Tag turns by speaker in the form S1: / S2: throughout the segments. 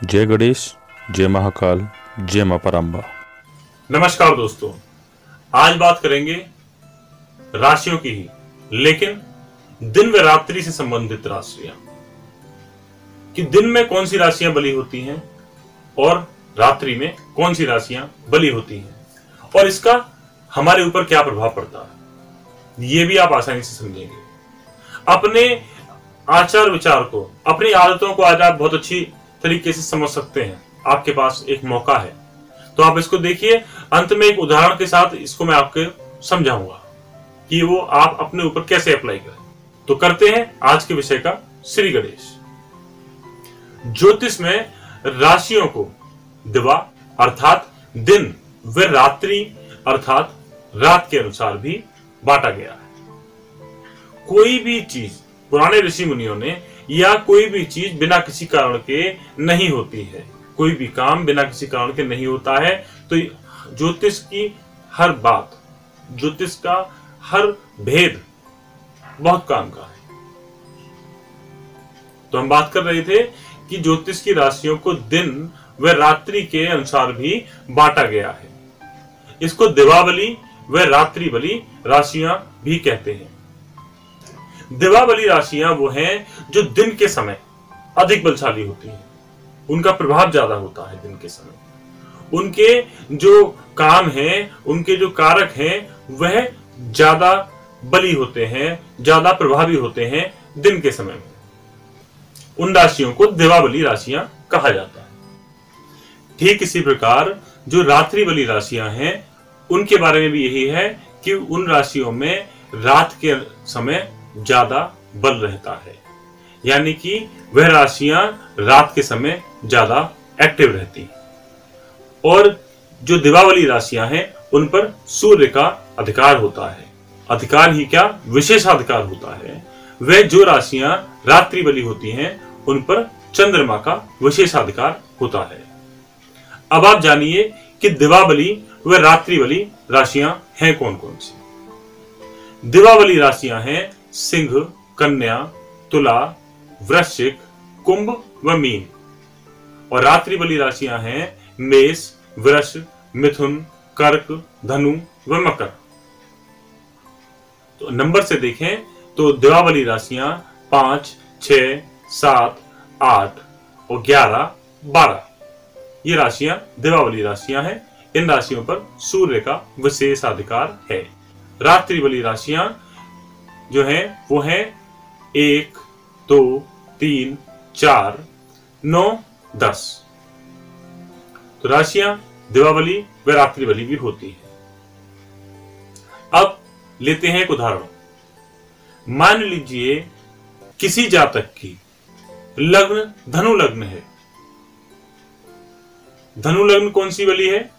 S1: जय गणेश, जय महाकाल, जय मां परांबा।
S2: नमस्कार दोस्तों, आज बात करेंगे राशियों की ही, लेकिन दिन व रात्रि से संबंधित राशियां, कि दिन में कौन सी राशियां बली होती हैं और रात्रि में कौन सी राशियां बली होती हैं और इसका हमारे ऊपर क्या प्रभाव पड़ता है, ये भी आप आसानी से समझेंगे। अपने आचार विचार को, अपनी आदतों को आज आप बहुत अच्छी तरीके से समझ सकते हैं। आपके पास एक मौका है, तो आप इसको देखिए। अंत में एक उदाहरण के साथ इसको मैं आपको समझाऊंगा कि वो आप अपने ऊपर कैसे अप्लाई करें। तो करते हैं आज के विषय का श्री गणेश। ज्योतिष में राशियों को दिवा अर्थात दिन व रात्रि अर्थात रात के अनुसार भी बांटा गया है। कोई भी चीज पुराने ऋषि मुनियों ने या कोई भी चीज बिना किसी कारण के नहीं होती है, कोई भी काम बिना किसी कारण के नहीं होता है। तो ज्योतिष की हर बात, ज्योतिष का हर भेद बहुत काम का है। तो हम बात कर रहे थे कि ज्योतिष की राशियों को दिन व रात्रि के अनुसार भी बांटा गया है। इसको दिवाबली व रात्रि बली राशियां भी कहते हैं। दिवाबली राशियां वो हैं जो दिन के समय अधिक बलशाली होती हैं, उनका प्रभाव ज्यादा होता है दिन के समय। उनके जो काम हैं, उनके जो कारक हैं, वह ज्यादा बली होते हैं, ज्यादा प्रभावी होते हैं दिन के समय में। उन राशियों को दिवाबली राशियां कहा जाता है। ठीक इसी प्रकार जो रात्रि बली राशियां हैं, उनके बारे में भी यही है कि उन राशियों में रात के समय ज्यादा बल रहता है, यानी कि वह राशियां रात के समय ज्यादा एक्टिव रहती हैं। और जो दिवाबली राशियां हैं, उन पर सूर्य का अधिकार होता है। अधिकार ही क्या, विशेषाधिकार होता है। वह जो राशियां रात्रि बली होती हैं, उन पर चंद्रमा का विशेषाधिकार होता है। अब आप जानिए कि दिवाबली व रात्रि बली राशियां हैं कौन कौन सी। दिवाबली राशियां हैं सिंह, कन्या, तुला, वृश्चिक, कुंभ व मीन। और रात्रि बली राशियां हैं मेष, वृष, मिथुन, कर्क, धनु व मकर। तो नंबर से देखें तो दिवाबली राशियां 5, 6, 7, 8 और 11, 12 ये राशियां दिवाबली राशियां हैं। इन राशियों पर सूर्य का विशेषाधिकार है। रात्रि बली राशियां जो हैं वो हैं 1, 2, 3, 4, 9, 10। तो राशियां दिवाबली व रात्रि बली भी होती है। अब लेते हैं एक उदाहरण। मान लीजिए किसी जातक की लग्न धनु लग्न है। धनु लग्न कौन सी बली है?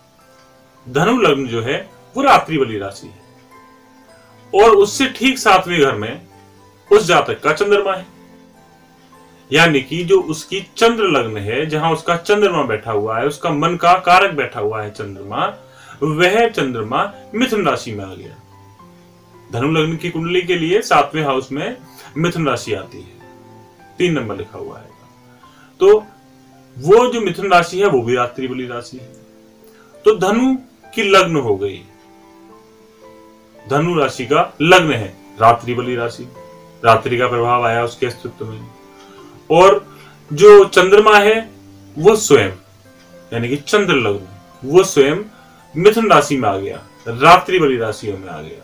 S2: धनु लग्न जो है वो रात्रि बली राशि है। और उससे ठीक 7वें घर में उस जातक का चंद्रमा है, यानी कि जो उसकी चंद्र लग्न है, जहां उसका चंद्रमा बैठा हुआ है, उसका मन का कारक बैठा हुआ है चंद्रमा, वह चंद्रमा मिथुन राशि में आ गया। धनु लग्न की कुंडली के लिए 7वें हाउस में मिथुन राशि आती है, 3 नंबर लिखा हुआ है। तो वो जो मिथुन राशि है वो भी रात्रि बली राशि है। तो धनु की लग्न हो गई, धनु राशि का लग्न है रात्रि बली राशि, रात्रि का प्रभाव आया उसके अस्तित्व में। और जो चंद्रमा है वो स्वयं, यानी कि चंद्र लग्न, वो स्वयं मिथुन राशि में आ गया, रात्रि बली राशियों में आ गया।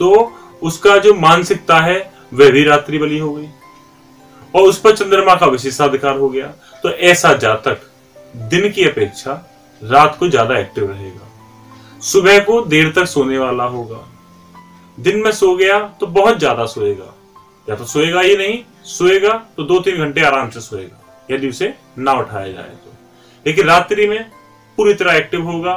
S2: तो उसका जो मानसिकता है वह भी रात्रि बली हो गई और उस पर चंद्रमा का विशेषाधिकार हो गया। तो ऐसा जातक दिन की अपेक्षा रात को ज्यादा एक्टिव रहेगा, सुबह को देर तक सोने वाला होगा। दिन में सो गया तो बहुत ज्यादा सोएगा, या तो सोएगा ही नहीं, सोएगा तो 2-3 घंटे आराम से सोएगा यदि उसे ना उठाया जाए तो। लेकिन रात्रि में पूरी तरह एक्टिव होगा,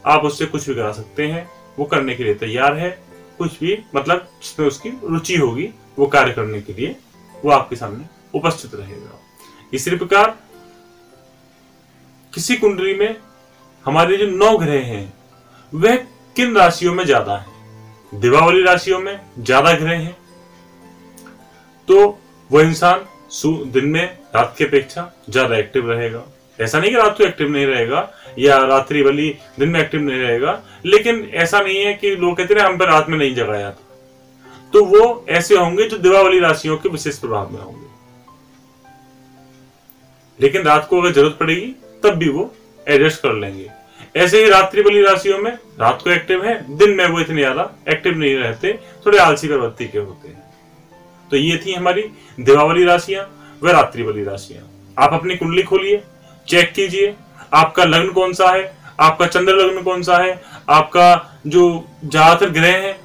S2: आप उससे कुछ भी करा सकते हैं, वो करने के लिए तैयार है। कुछ भी मतलब जिसमें उसकी रुचि होगी वो कार्य करने के लिए वो आपके सामने उपस्थित रहेगा। इसी प्रकार किसी कुंडली में हमारे जो 9 ग्रह हैं वह किन राशियों में ज्यादा है? दिवाबली राशियों में ज्यादा ग्रह हैं, तो वह इंसान दिन में रात की अपेक्षा ज्यादा एक्टिव रहेगा। ऐसा नहीं कि रात को एक्टिव नहीं रहेगा या रात्रि बलि दिन में एक्टिव नहीं रहेगा, लेकिन ऐसा नहीं है कि लोग कहते हैं हम पर रात में नहीं जगाया था। तो वो ऐसे होंगे जो दिवा वाली राशियों के विशेष प्रभाव में होंगे, लेकिन रात को अगर जरूरत पड़ेगी तब भी वो एडजस्ट कर लेंगे। ऐसे ही रात्रि बलि राशियों में रात को एक्टिव है, दिन में वो इतने ज्यादा एक्टिव नहीं रहते, थोड़े आलसी प्रवृत्ति के होते हैं। तो ये थी हमारी दिवा वाली राशियां व रात्रि बलि राशियां। आप अपनी कुंडली खोलिए, चेक कीजिए आपका लग्न कौन सा है, आपका चंद्र लग्न कौन सा है, आपका जो ज्यादातर ग्रह है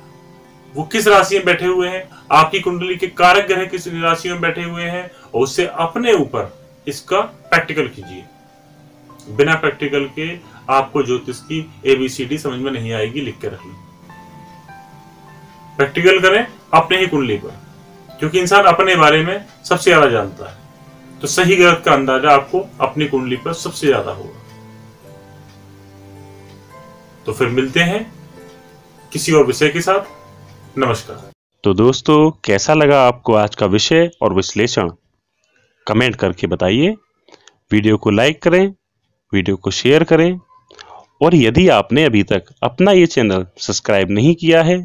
S2: वो किस राशि में बैठे हुए हैं, आपकी कुंडली के कारक ग्रह किस राशि में बैठे हुए हैं, और उससे अपने ऊपर इसका प्रैक्टिकल कीजिए। बिना प्रैक्टिकल के आपको ज्योतिष की ABCD समझ में नहीं आएगी, लिख के रख लें। प्रैक्टिकल करें अपने ही कुंडली पर, क्योंकि इंसान अपने बारे में सबसे ज्यादा जानता है, तो सही गलत का अंदाजा आपको अपनी कुंडली पर सबसे ज्यादा होगा। तो फिर मिलते हैं किसी और विषय के साथ। नमस्कार।
S3: तो दोस्तों, कैसा लगा आपको आज का विषय और विश्लेषण? कमेंट करके बताइए। वीडियो को लाइक करें, वीडियो को शेयर करें, और यदि आपने अभी तक अपना ये चैनल सब्सक्राइब नहीं किया है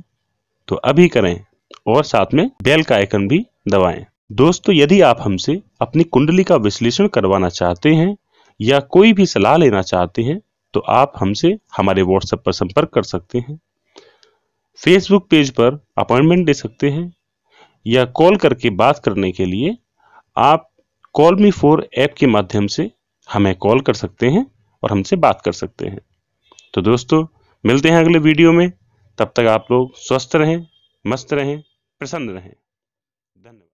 S3: तो अभी करें, और साथ में बेल का आइकन भी दबाएं। दोस्तों, यदि आप हमसे अपनी कुंडली का विश्लेषण करवाना चाहते हैं या कोई भी सलाह लेना चाहते हैं तो आप हमसे हमारे व्हाट्सएप पर संपर्क कर सकते हैं, फेसबुक पेज पर अपॉइंटमेंट दे सकते हैं, या कॉल करके बात करने के लिए आप कॉल मी 4 ऐप के माध्यम से हमें कॉल कर सकते हैं और हमसे बात कर सकते हैं। तो दोस्तों, मिलते हैं अगले वीडियो में। तब तक आप लोग स्वस्थ रहें, मस्त रहें, प्रसन्न रहें। धन्यवाद।